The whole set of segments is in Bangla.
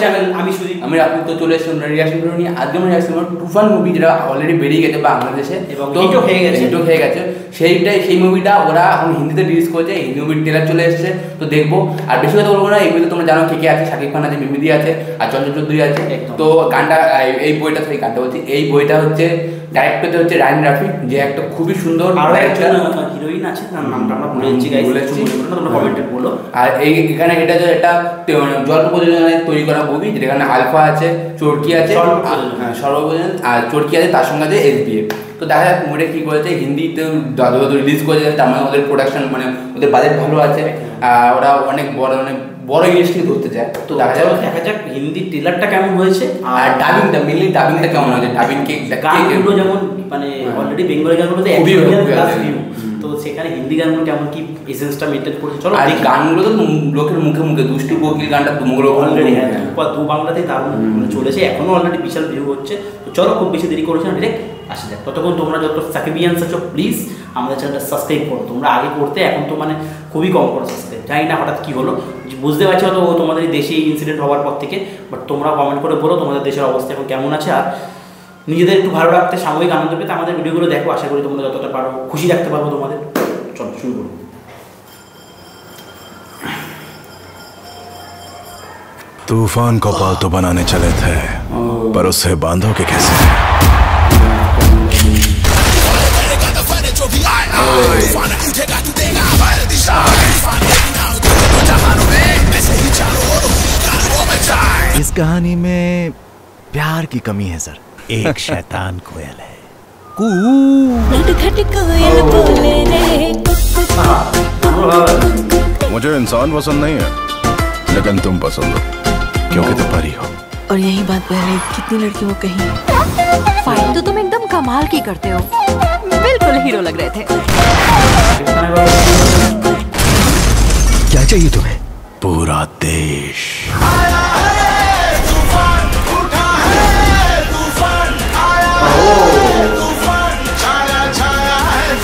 চ্যানেল আমি শুধু আমি আপনি তো চলে এসেছেন রিয়াকশন করে নিয়ে আজকে আমরা রিয়াকশন করব তুফান মুভি যেটা অলরেডি বেরিয়ে গেছে বাংলাদেশে এবং হিটও হয়ে গেছে সেই মুভিটা ওরা এখন হিন্দিতে রিলিজ করেছে হিন্দি মুভির ট্রেলার চলে এসেছে তো দেখবো আর বেশি কথা বলবো না এই মুভিতে তোমরা জানো কে আছে শাকিব খান আছে মিমিদি আছে আর চঞ্চল চৌধুরী আছে তো গানটা এই বইটা থেকে গানটা বলছি এই বইটা হচ্ছে ডাইরেক্টর হচ্ছে রায়ন রাফি যে একটা খুবই সুন্দর হিরোইন আছে তার নামটা আমরা বলেছি তোমরা কমেন্টে বলো আর এখানে এটা যে একটা জল প্রযোজনায় তৈরি করা মুভি যেখানে আলফা আছে চরকি আছে সর্বপ্রযোজন আর চরকি আছে তার সঙ্গে আছে এসবিএফ তো দেখা যাক মুভিটা কী করেছে হিন্দিতে রিলিজ করেছে তার মানে ওদের প্রোডাকশন মানে ওদের বাজেট ভালো আছে আর ওরা অনেক বড় ইন্ডাস্ট্রি ধরতে চায় তো দেখা যাক হিন্দি ট্রেলারটা কেমন হয়েছে আর ডাবিংটা মেনলি ডাবিংটা কেমন হয়েছে ডাবিং গানগুলো যেমন মানে অলরেডি বেঙ্গলি গানগুলোতে তো সেখানে হিন্দি গানগুলো কেমন কি এসেন্সটা মেনটেন করেছে চলো আর গানগুলো তো লোকের মুখে মুখে দুষ্টু কোকিল গানটা তুমগুলো অলরেডি দু বাংলাতেই দারুণ চলেছে এখনো অলরেডি বিশাল ভিউ হচ্ছে তো চলো খুব বেশি দেরি করেছে না ডিরেক্ট আসা যাক ততক্ষণ তোমরা যত সাকিবিয়ান্স আছো প্লিজ আমাদের চ্যানেলটা সাবস্ক্রাইব করো তোমরা আগে করতে এখন তো মানে খুবই কম করো সাবস্ক্রাইব জানি না হঠাৎ কী হলো বুঝতে পারছি হয়তো তোমাদের দেশে ইনসিডেন্ট হওয়ার পর থেকে বাট তোমরা কমেন্ট করে বলো তোমাদের দেশের অবস্থা এখন কেমন আছে আর নিজেদের একটু ভালো রাখতে সাময়িক আনন্দ পেতে আমাদের ভিডিওগুলো দেখো আশা করি তোমরা যতটা পারো খুশি রাখতে পারবো তোমাদের চলো শুরু করো तूफान को पालतू बनाने चले थे पर उसे बांधोगे कैसे इस कहानी में प्यार की कमी है सर एक शैतान कोयल है मुझे इंसान पसंद नहीं है लेकिन तुम पसंद हो क्योंकि तुम परी हो और यही बात पहले कितनी लड़कियों को कही फाइट तो तुम एकदम कमाल की करते हो बिल्कुल हीरो लग रहे थे क्या चाहिए तुम्हें पूरा देश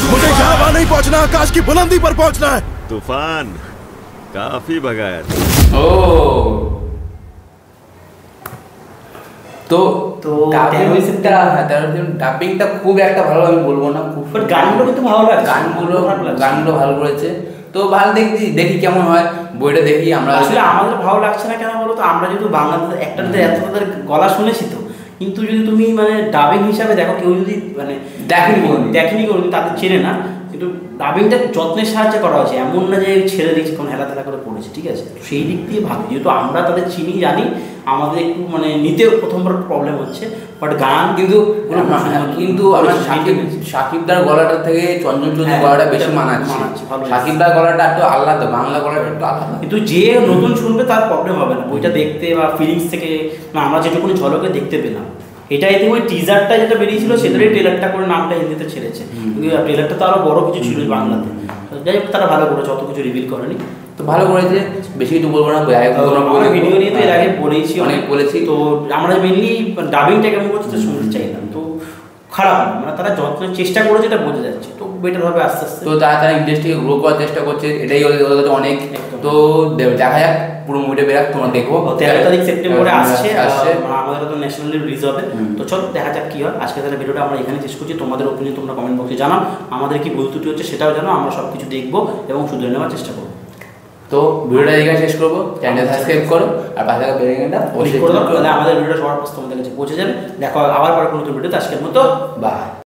मुझे यहाँ वहाँ नहीं पहुँचना आकाश की बुलंदी पर पहुँचना है तूफान काफी भगाया ও তো ডাবিংটা খুব একটা ভালো আমি বলবো না খুব গানগুলো কিন্তু ভালো লাগে গানগুলো ভালো করেছে তো ভালো দেখি কেমন হয় বইটা দেখি আমরা আসলে আমাদের ভালো লাগছে না কেন বলো তো আমরা যেহেতু বাংলাদেশের একটা এত তাদের গলা শুনেছি তো কিন্তু যদি তুমি মানে ডাবিং হিসাবে দেখো কেউ যদি মানে দেখেনি কোনোদিন তাদের চেনে না কিন্তু ডাবিংটা যত্নের সাহায্যে করা হয়েছে এমন না যে ছেড়ে দিয়েছে কোনো হেলাধেলা করে পড়েছে ঠিক আছে সেই দিক দিয়ে ভালো যেহেতু আমরা তাদের চিনি জানি আমাদের একটু মানে নিতেও প্রথমবার প্রবলেম হচ্ছে বাট গান কিন্তু আমার সাকিবদার গলাটা থেকে চঞ্চল চৌধুরীর গলাটা বেশি মানাচ্ছে সাকিবদার গলাটা একটু আলাদা বাংলা গলাটা একটু আলাদা কিন্তু যে নতুন শুনবে তার প্রবলেম হবে না বইটা দেখতে বা ফিলিংস থেকে না আমরা যেটুকুনি ঝলকে দেখতে পেলাম এটা এই ওই টিজারটা যেটা বেরিয়েছিল সেটারই ট্রেলারটা করে নামটা হিন্দিতে ছেড়েছে কিন্তু ট্রেলারটা তো আরও বড় কিছু ছিল বাংলাতে যাই হোক তারা ভালো করেছে অত কিছু রিভিল করেনি তো ভালো করেছে বেশি কিছু বলবো না ভিডিও নিয়ে তো এর আগে বলেছি অনেক বলেছি তো আমরা মেনলি ডাবিংটা কেমন করছে তো শুনতে চাইলাম তো খারাপ না মানে তারা যত্নের চেষ্টা করেছে এটা বোঝা যাচ্ছে তো বেটার হবে আস্তে আস্তে তো তারা ইন্ডাস্ট্রিকে গ্রো করার চেষ্টা করছে এটাই ওদের কাছে অনেক তো দেখা যাক পুরো মুভিটা বেরাক তোমরা দেখো 13 তারিখ সেপ্টেম্বরে আসছে আমাদের তো ন্যাশনালি রিলিজ হবে তো চলো দেখা যাক কি হয় আজকে তাহলে ভিডিওটা আমরা এখানে শেষ করছি তোমাদের ওপিনিয়ন তোমরা কমেন্ট বক্সে জানাও আমাদের কি ভুল ত্রুটি হচ্ছে সেটাও জানাও আমরা সব কিছু দেখবো এবং শুধরে নেওয়ার চেষ্টা করবো তো ভিডিওটা এখানে শেষ করবো চ্যানেলটা সাবস্ক্রাইব করো আর পাশে থাকা বেল আইকনটা ক্লিক করে দাও তাহলে আমাদের ভিডিওটা সবার প্রথম তোমাদের কাছে পৌঁছে যাবে দেখো আবার পরে কোনো নতুন ভিডিওতে আজকের মতো বাই।